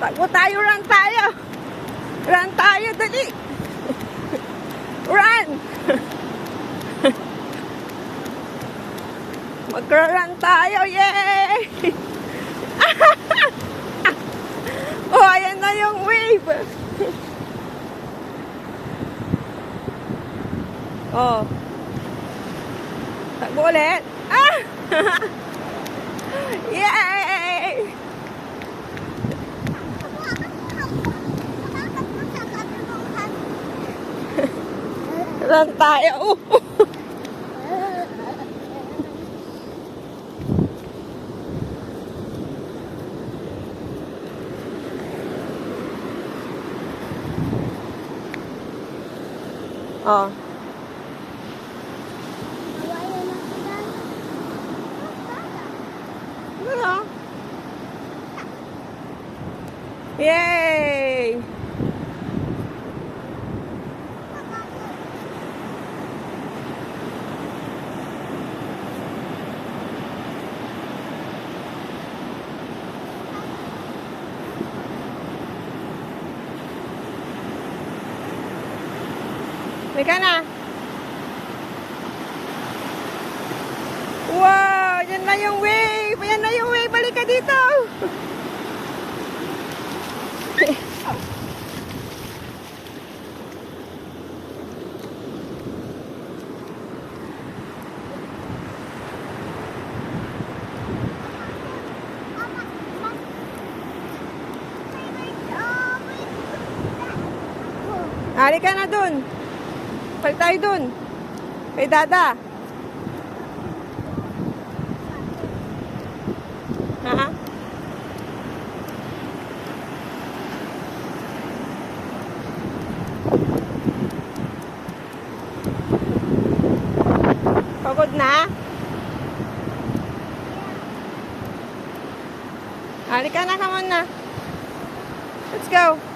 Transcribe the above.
Takbo tayo, run tayo. Run tayo, dali. Run. Magra-run tayo, yay! Oh, ayan na yung wave. Oh. Takbo ulit. Ah! Yay! Run tayo. Oh. Ano? Yay! Mika na. Wow! Yan na yung wave! Yan na yung wave! Balik ka dito! Hari ka na dun. Balik tayo dun. Kay Dada. Ha? Pagod na? Halika na, come on na. Let's go.